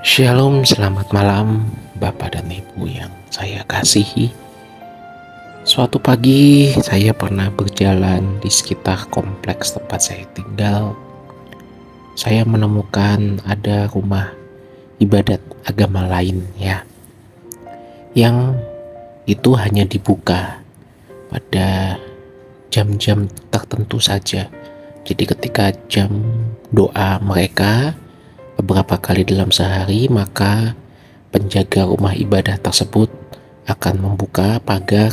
Shalom, selamat malam Bapak dan Ibu yang saya kasihi. Suatu pagi saya pernah berjalan di sekitar kompleks tempat saya tinggal. Saya menemukan ada rumah ibadat agama lain yang itu hanya dibuka pada jam-jam tertentu saja. Jadi ketika jam doa mereka beberapa kali dalam sehari, maka penjaga rumah ibadah tersebut akan membuka pagar.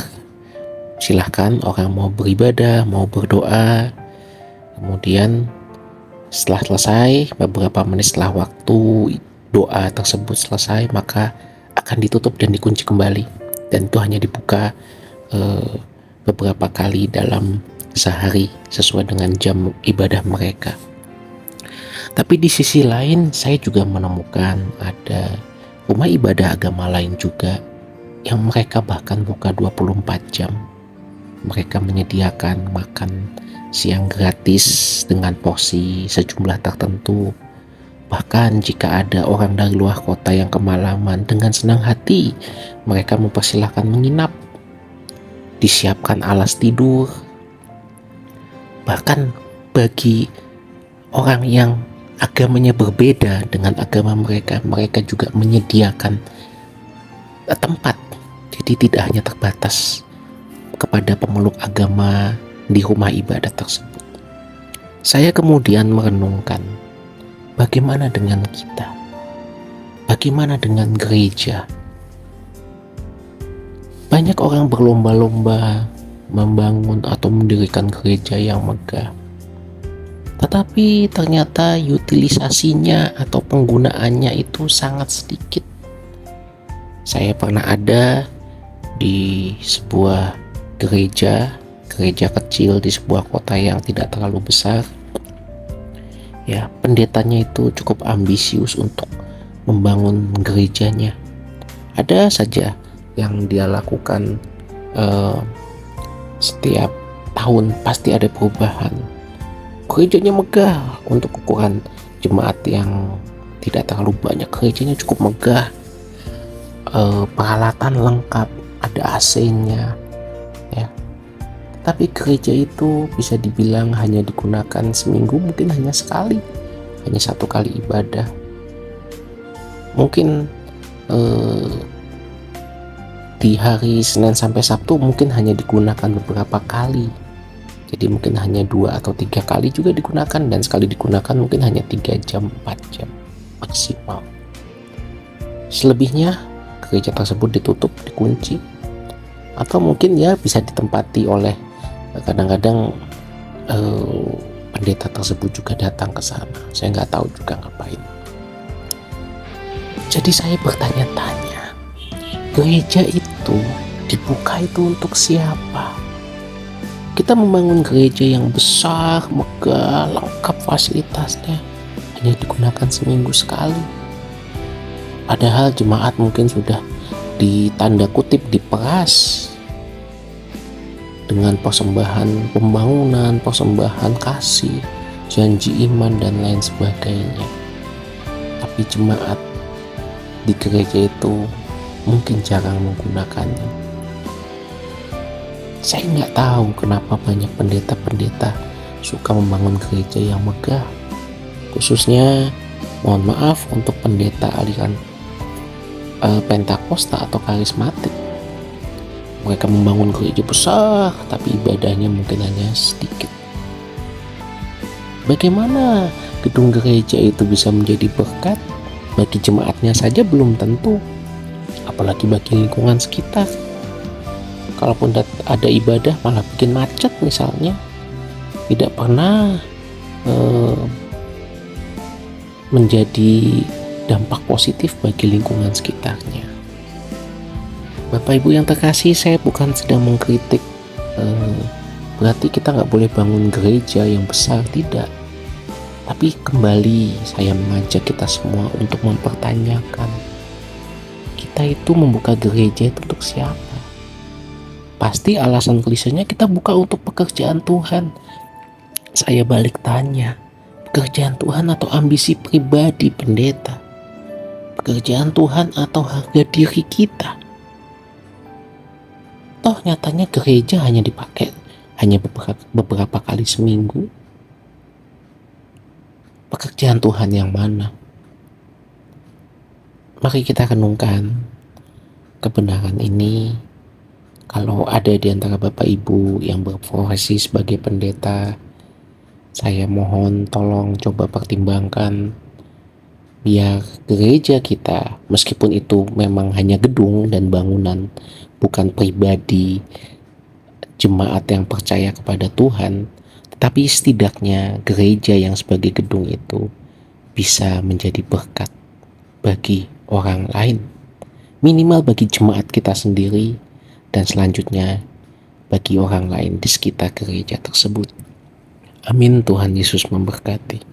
Silahkan orang mau beribadah, mau berdoa. Kemudian setelah selesai, beberapa menit setelah waktu doa tersebut selesai, maka akan ditutup dan dikunci kembali. Dan itu hanya dibuka beberapa kali dalam sehari sesuai dengan jam ibadah mereka. Tapi di sisi lain saya juga menemukan ada rumah ibadah agama lain juga yang mereka bahkan buka 24 jam. Mereka menyediakan makan siang gratis dengan porsi sejumlah tertentu. Bahkan jika ada orang dari luar kota yang kemalaman, dengan senang hati mereka mempersilahkan menginap. Disiapkan alas tidur. Bahkan bagi orang yang agamanya berbeda dengan agama mereka, mereka juga menyediakan tempat. Jadi tidak hanya terbatas kepada pemeluk agama di rumah ibadah tersebut. Saya kemudian merenungkan, bagaimana dengan kita? Bagaimana dengan gereja? Banyak orang berlomba-lomba membangun atau mendirikan gereja yang megah. Tetapi ternyata utilisasinya atau penggunaannya itu sangat sedikit. Saya pernah ada di sebuah gereja kecil di sebuah kota yang tidak terlalu besar. Ya, pendetanya itu cukup ambisius untuk membangun gerejanya. Ada saja yang dia lakukan setiap tahun pasti ada perubahan. Gerejanya megah untuk ukuran jemaat yang tidak terlalu banyak. Gerejanya cukup megah, peralatan lengkap, ada AC-nya, ya. Tapi gereja itu bisa dibilang hanya digunakan seminggu, mungkin hanya sekali, hanya satu kali ibadah. Mungkin di hari Senin sampai Sabtu mungkin hanya digunakan beberapa kali. Jadi mungkin hanya 2 atau 3 kali juga digunakan, dan sekali digunakan mungkin hanya 3 jam, 4 jam maksimal. Selebihnya gereja tersebut ditutup, dikunci, atau mungkin ya bisa ditempati oleh kadang-kadang pendeta tersebut juga datang ke sana. Saya nggak tahu juga ngapain. Jadi saya bertanya-tanya, gereja itu dibuka itu untuk siapa? Kita membangun gereja yang besar, megah, lengkap fasilitasnya, hanya digunakan seminggu sekali. Padahal jemaat mungkin sudah ditanda kutip diperas dengan persembahan pembangunan, persembahan kasih, janji iman, dan lain sebagainya. Tapi jemaat di gereja itu mungkin jarang menggunakannya. Saya nggak tahu kenapa banyak pendeta-pendeta suka membangun gereja yang megah. Khususnya, mohon maaf untuk pendeta aliran Pentakosta atau karismatik. Mereka membangun gereja besar, tapi ibadahnya mungkin hanya sedikit. Bagaimana gedung gereja itu bisa menjadi berkat? Bagi jemaatnya saja belum tentu, apalagi bagi lingkungan sekitar. Kalaupun ada ibadah malah bikin macet misalnya, tidak pernah menjadi dampak positif bagi lingkungan sekitarnya. Bapak Ibu yang terkasih, saya bukan sedang mengkritik berarti kita nggak boleh bangun gereja yang besar, tidak. Tapi kembali saya mengajak kita semua untuk mempertanyakan, kita itu membuka gereja itu untuk siapa? Pasti alasan klisenya kita buka untuk pekerjaan Tuhan. Saya balik tanya, pekerjaan Tuhan atau ambisi pribadi pendeta? pekerjaan Tuhan atau harga diri kita? Toh nyatanya gereja hanya dipakai beberapa kali seminggu. Pekerjaan Tuhan yang mana? Mari kita renungkan kebenaran ini. Kalau ada di antara Bapak Ibu yang berprofesi sebagai pendeta, saya mohon tolong coba pertimbangkan biar gereja kita, meskipun itu memang hanya gedung dan bangunan, bukan pribadi jemaat yang percaya kepada Tuhan, tetapi setidaknya gereja yang sebagai gedung itu bisa menjadi berkat bagi orang lain, minimal bagi jemaat kita sendiri, dan selanjutnya bagi orang lain di sekitar gereja tersebut. Amin. Tuhan Yesus memberkati.